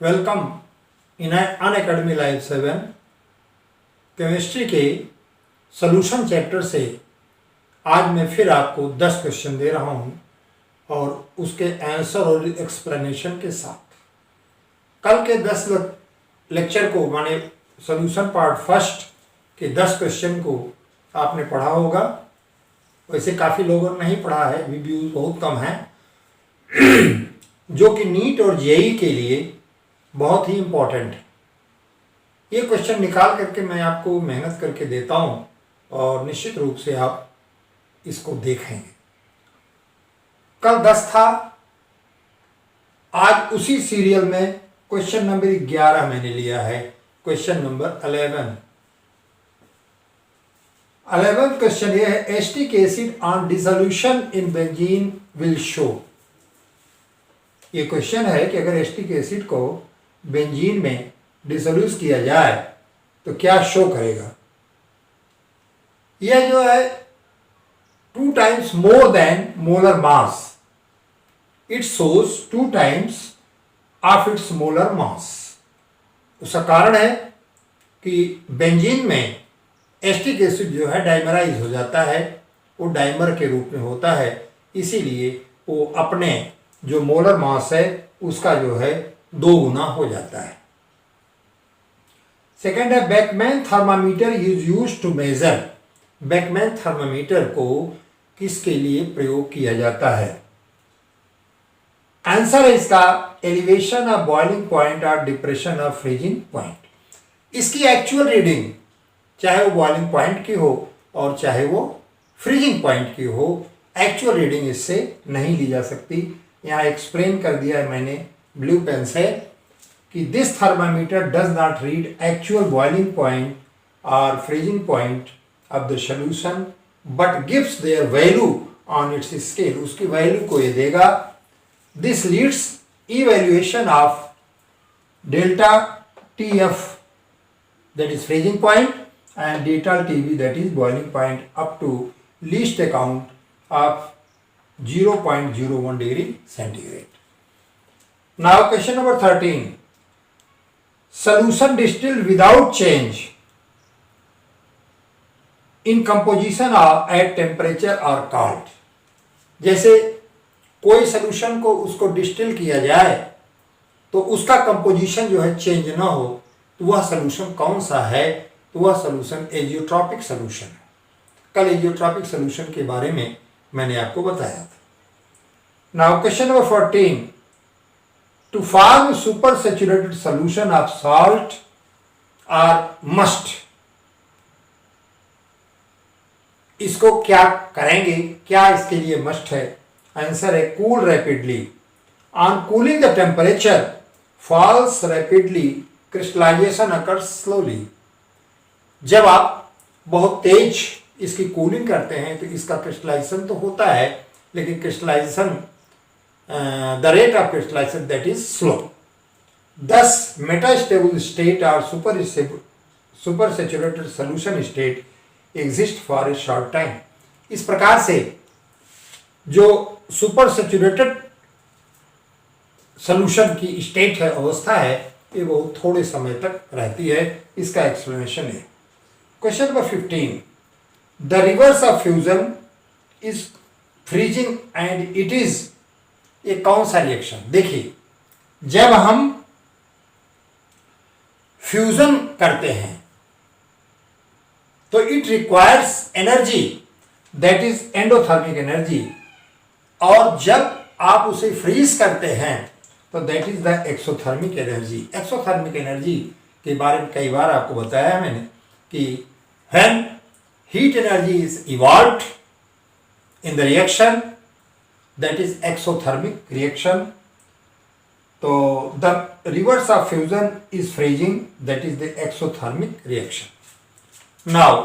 Welcome in Unacademy live 7 chemistry के solution chapter से आज मैं फिर आपको 10 क्वेश्चन दे रहा हूं और उसके आंसर और एक्सप्लेनेशन के साथ। कल के 10 लेक्चर को माने सॉल्यूशन पार्ट फर्स्ट के 10 क्वेश्चन को आपने पढ़ा होगा। वैसे काफ़ी लोगों ने नहीं पढ़ा है, व्यूज बहुत कम है जो कि नीट और जेई के लिए बहुत ही इम्पोर्टेंट है। ये क्वेश्चन निकाल करके मैं आपको मेहनत करके देता हूँ और निश्चित रूप से आप इसको देखेंगे। कल 10 था, आज उसी सीरियल में क्वेश्चन नंबर 11 मैंने लिया है। क्वेश्चन नंबर 11 क्वेश्चन ये है, acetic acid on dissolution in benzene will show. ये क्वेश्चन है कि अगर एस्टिक एसिड को बेंजीन में डिसोल्यूट किया जाए तो क्या शो करेगा। यह जो है 2 times more than molar mass, it shows 2 times of its molar mass। उसका कारण है कि बेंजीन में एस्टिक एसिड जो है डाइमराइज हो जाता है, वो डाइमर के रूप में होता है, इसीलिए वो अपने जो मोलर मास है उसका जो है 2 गुना हो जाता है। सेकेंड है, Beckmann thermometer is used to measure. Beckmann thermometer को किसके लिए प्रयोग किया जाता है। आंसर है इसका एलिवेशन ऑफ बॉइलिंग पॉइंट और डिप्रेशन ऑफ फ्रीजिंग पॉइंट। इसकी एक्चुअल रीडिंग चाहे वो बॉइलिंग पॉइंट की हो और चाहे वो फ्रीजिंग पॉइंट की हो, एक्चुअल रीडिंग इससे नहीं ली जा सकती। यहाँ एक्सप्लेन कर दिया है मैंने ब्लू पेन से कि this thermometer does not read actual boiling point और freezing point of the solution but gives their value on its scale. उसकी वैल्यू को ये देगा। This leads evaluation of delta TF that is freezing point and delta TB that is boiling point up to least account of 0.01 degree centigrade. Now question number 13. Solution distilled without change in composition or at temperature are called। जैसे कोई solution को उसको distil किया जाए तो उसका composition जो है चेंज ना हो तो वह सोल्यूशन कौन सा है, तो वह सोल्यूशन एजियोट्रॉपिक सोल्यूशन है। कल एजियोट्रॉपिक सोल्यूशन के बारे में मैंने आपको बताया था। Now question number 14, to form super saturated solution of salt और मस्ट, इसको क्या करेंगे, क्या इसके लिए मस्ट है। आंसर है cool rapidly. On cooling the temperature falls rapidly, crystallization occurs slowly. जब आप बहुत तेज इसकी कूलिंग करते हैं तो इसका क्रिस्टलाइजेशन तो होता है, लेकिन crystallization the rate of crystallization that is slow. Thus metastable state और super saturated solution state exist for a short time. इस प्रकार से जो सुपर सैचुरेटेड सॉल्यूशन की स्टेट है, अवस्था है, ये बहुत थोड़े समय तक रहती है। इसका एक्सप्लेनेशन है question number 15, the reverse of fusion is freezing and it is, ये कौन सा रिएक्शन। देखिए, जब हम फ्यूजन करते हैं तो it requires energy that is endothermic energy, और जब आप उसे फ्रीज करते हैं तो that is the exothermic energy. Exothermic energy के बारे में कई बार आपको बताया मैंने कि when heat energy is evolved in the reaction that is exothermic reaction. तो the reverse of fusion is freezing that is the exothermic reaction. Now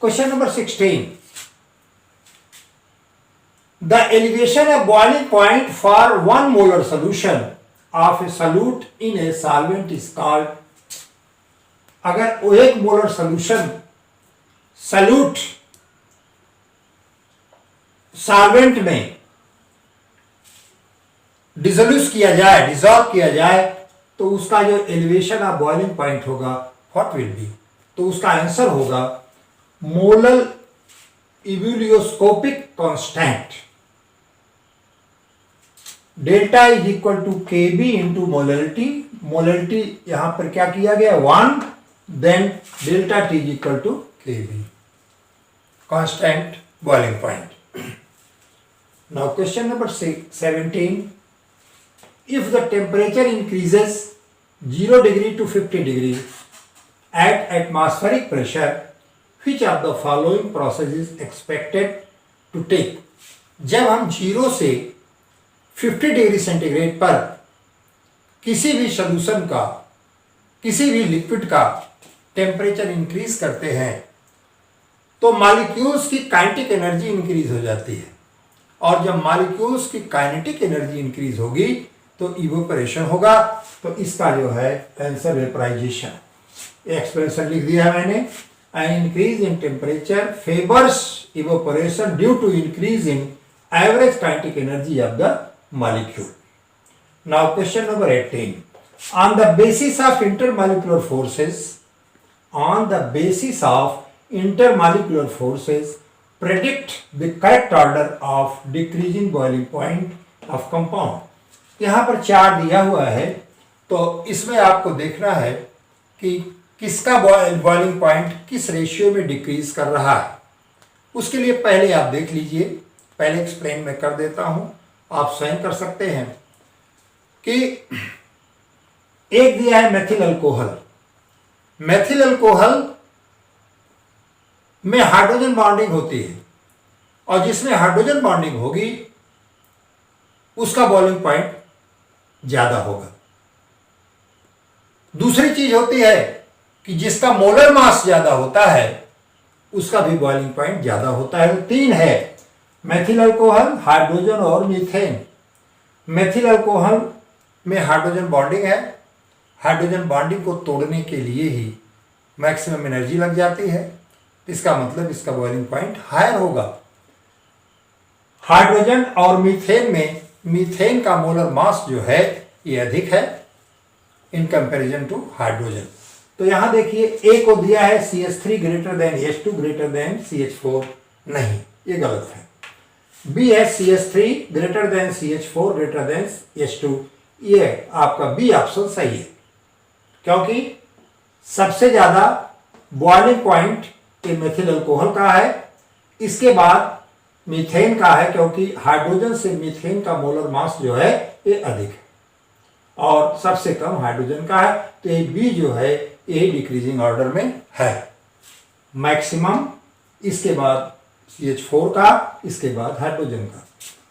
question number 16, the elevation of boiling point for 1 molar solution of a solute in a solvent is called। अगर 1 molar solution solute solvent में dissolve किया जाए तो उसका जो elevation of boiling point होगा what will be, तो उसका आंसर होगा molar ebullioscopic constant delta is equal to K B into molarity. Molarity यहां पर क्या किया गया 1, then delta T is equal to K B, constant boiling point. Now question number 17, if the temperature increases 0 degree to 50 degree at atmospheric pressure, which of the following process is expected to take? जब हम 0 से 50 degree centigrade पर किसी भी solution का, किसी भी liquid का टेम्परेचर इंक्रीज करते हैं तो मॉलिक्यूल्स की काइनेटिक एनर्जी इंक्रीज हो जाती है, और जब मॉलिक्यूल्स की काइनेटिक एनर्जी इंक्रीज होगी तो इवोपरेशन होगा। तो इसका जो है आंसर वेपराइजेशन। एक्सप्रेशन लिख दिया मैंने, an increase in temperature favours evaporation due to increase in average kinetic energy of the molecule. Now question number 18. On the basis of intermolecular forces, predict the correct order of decreasing boiling point of compound. यहाँ पर chart दिया हुआ है, तो इसमें आपको देखना है कि किसका बॉइलिंग पॉइंट किस रेशियो में डिक्रीज कर रहा है। उसके लिए पहले आप देख लीजिए, पहले एक्सप्लेन मैं कर देता हूं, आप स्वयं कर सकते हैं कि एक दिया है मेथिल अल्कोहल। मेथिल अल्कोहल में हाइड्रोजन बॉन्डिंग होती है, और जिसमें हाइड्रोजन बॉन्डिंग होगी उसका बॉइलिंग पॉइंट ज्यादा होगा। दूसरी चीज होती है कि जिसका मोलर मास ज्यादा होता है उसका भी बॉइलिंग पॉइंट ज्यादा होता है। तो 3 है, मेथिल अल्कोहल, हाइड्रोजन और मीथेन। मेथिल अल्कोहल में हाइड्रोजन बॉन्डिंग है, हाइड्रोजन बॉन्डिंग को तोड़ने के लिए ही मैक्सिमम एनर्जी लग जाती है, इसका मतलब इसका बॉइलिंग पॉइंट हायर होगा। हाइड्रोजन और मीथेन में मीथेन का मोलर मास जो है ये अधिक है इन कंपैरिजन टू हाइड्रोजन। तो यहां देखिए ए को दिया है CH3 greater than H2 greater than CH4, नहीं ये गलत है। बी है CH3 greater than CH4 greater than H2, ये आपका बी ऑप्शन सही है, क्योंकि सबसे ज्यादा बॉइलिंग पॉइंट ये मेथिल अल्कोहल का है, इसके बाद मीथेन का है, क्योंकि हाइड्रोजन से मीथेन का मोलर मास जो है ये अधिक है, और सबसे कम हाइड्रोजन का है। तो ये बी जो है ये डिक्रीजिंग ऑर्डर में है, मैक्सिमम इसके बाद CH4 का, इसके बाद हाइड्रोजन का।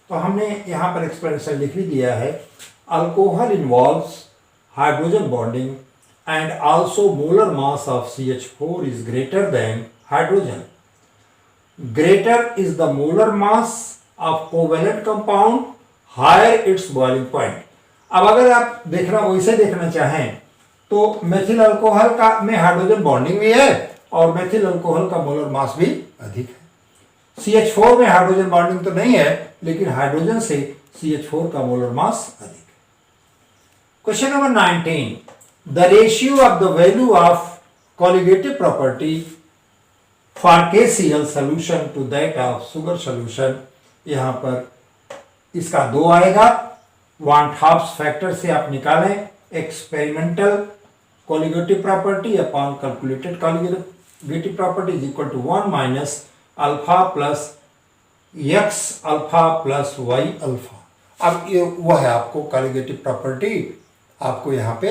तो हमने यहाँ पर एक्सप्लेनेशन लिख भी दिया है, alcohol involves hydrogen bonding and also molar mass of CH4 is greater than hydrogen. Greater is the molar mass of covalent compound, higher its boiling point. अब अगर आप देखना वैसे देखना चाहें तो मेथिल अल्कोहल का में हाइड्रोजन बॉन्डिंग भी है और मेथिल अल्कोहल का मोलर मास भी अधिक है। CH4 में हाइड्रोजन बॉन्डिंग तो नहीं है, लेकिन हाइड्रोजन से CH4 का मोलर मास अधिक है। Question number 19, the ratio of the value of colligative property for KCl solution to that of sugar solution, यहां पर इसका 2 आएगा। वान हॉप्स फैक्टर से आप निकालें experimental colligative property upon calculated colligative property is equal to 1 minus alpha plus x alpha plus y alpha. अब ये वो है, आपको कॉलिगेटिव प्रॉपर्टी आपको यहाँ पे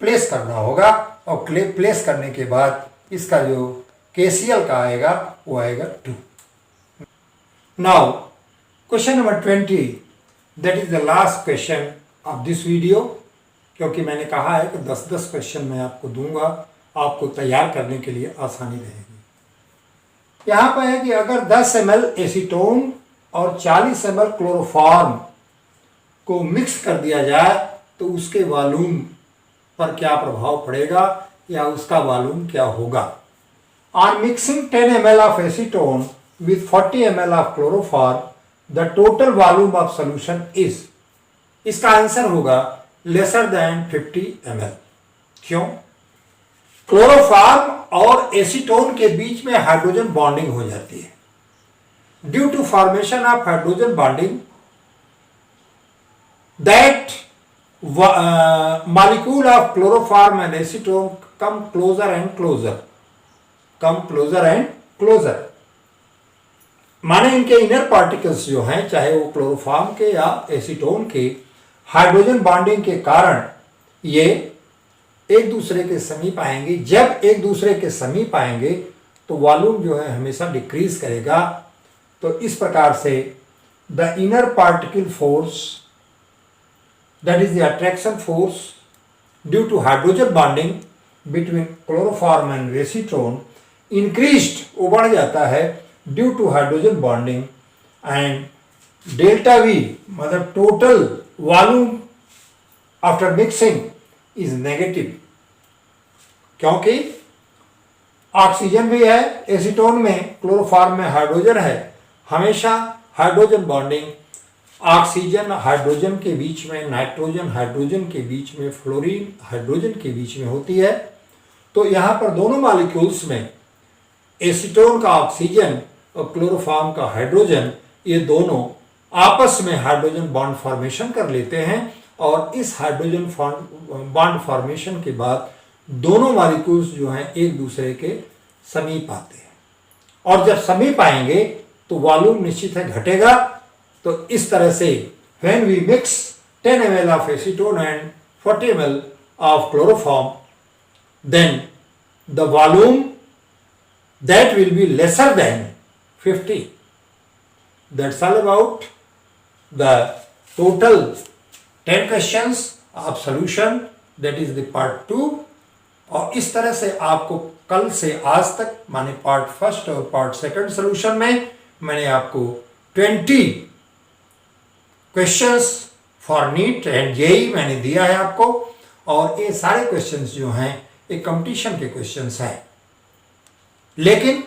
प्लेस करना होगा, और प्लेस करने के बाद इसका जो KCl का आएगा वो आएगा 2। Now question number 20, that is the last question of this video, क्योंकि मैंने कहा है कि 10-10 क्वेश्चन मैं आपको दूंगा, आपको तैयार करने के लिए आसानी रहेगी। यहाँ पर है कि अगर 10 ml एसीटोन और 40 ml क्लोरोफॉर्म को मिक्स कर दिया जाए तो उसके वॉल्यूम पर क्या प्रभाव पड़ेगा या उसका वॉल्यूम क्या होगा। On mixing 10 ml of acetone with 40 ml of chloroform the total volume of solution is, इसका आंसर होगा लेसर देन 50 ml। क्यों? क्लोरोफॉर्म और एसीटोन के बीच में हाइड्रोजन बॉन्डिंग हो जाती है। Due to formation of hydrogen bonding that molecule of chloroform and acetone come closer and closer। माने इनके इनर पार्टिकल्स जो हैं, चाहे वो क्लोरोफॉर्म के या एसीटोन के, हाइड्रोजन बॉन्डिंग के कारण ये एक दूसरे के समीप आएंगे। जब एक दूसरे के समीप आएंगे तो वॉल्यूम जो है हमेशा डिक्रीज करेगा। तो इस प्रकार से the inner particle force, that is the attraction force due to hydrogen bonding between chloroform and acetone increased, वो बढ़ जाता है due to hydrogen bonding, and delta V मतलब total volume after mixing is negative। क्योंकि oxygen भी है acetone में, chloroform में हाइड्रोजन है। हमेशा हाइड्रोजन बॉन्डिंग ऑक्सीजन हाइड्रोजन के बीच में, नाइट्रोजन हाइड्रोजन के बीच में, फ्लोरीन हाइड्रोजन के बीच में होती है। तो यहाँ पर दोनों मॉलिक्यूल्स में, एसीटोन का ऑक्सीजन और क्लोरोफॉर्म का हाइड्रोजन, ये दोनों आपस में हाइड्रोजन बॉन्ड फॉर्मेशन कर लेते हैं। और इस हाइड्रोजन बॉन्ड फॉर्मेशन के बाद दोनों मॉलिक्यूल्स जो हैं एक दूसरे के समीप आते हैं। और जब समीप आएंगे तो वॉल्यूम निश्चित है घटेगा। तो इस तरह से when we mix 10 ml of acetone and 40 ml of chloroform, then the volume that will be lesser than 50। That's all about the total 10 questions of solution, that is the part 2। और इस तरह से आपको कल से आज तक, माने पार्ट फर्स्ट और पार्ट सेकंड सोल्यूशन में मैंने आपको 20 questions for NEET and JEE मैंने दिया है आपको। और ये सारे क्वेश्चंस जो हैं एक कंपटीशन के क्वेश्चंस हैं, लेकिन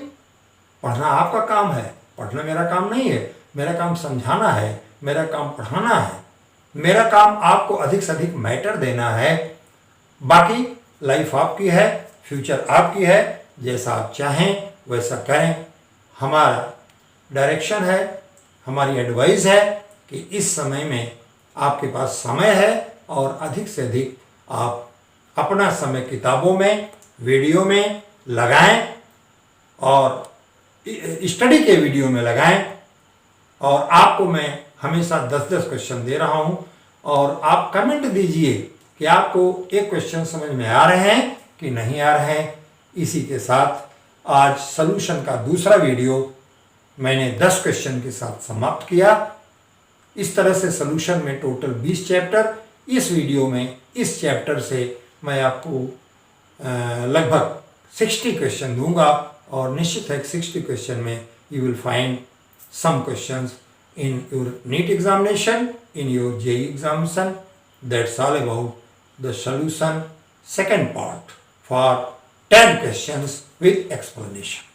पढ़ना आपका काम है, पढ़ना मेरा काम नहीं है। मेरा काम समझाना है, मेरा काम पढ़ाना है, मेरा काम आपको अधिक से अधिक मैटर देना है। बाकी लाइफ आपकी है, फ्यूचर आपकी है, जैसा आप चाहें वैसा करें। हमारा डायरेक्शन है, हमारी एडवाइस है कि इस समय में आपके पास समय है और अधिक से अधिक आप अपना समय किताबों में, वीडियो में लगाएं और स्टडी के वीडियो में लगाएं। और आपको मैं हमेशा 10-10 क्वेश्चन दे रहा हूं और आप कमेंट दीजिए कि आपको एक क्वेश्चन समझ में आ रहे हैं कि नहीं आ रहे हैं। इसी के साथ आज सॉल्यूशन का दूसरा वीडियो मैंने 10 क्वेश्चन के साथ समाप्त किया। इस तरह से सॉल्यूशन में टोटल 20 चैप्टर, इस वीडियो में इस चैप्टर से मैं आपको लगभग 60 क्वेश्चन दूंगा। और निश्चित है 60 क्वेश्चन में you will find some questions in your NEET examination, in your JEE examination। That's all about the solution second part for 10 questions with explanation।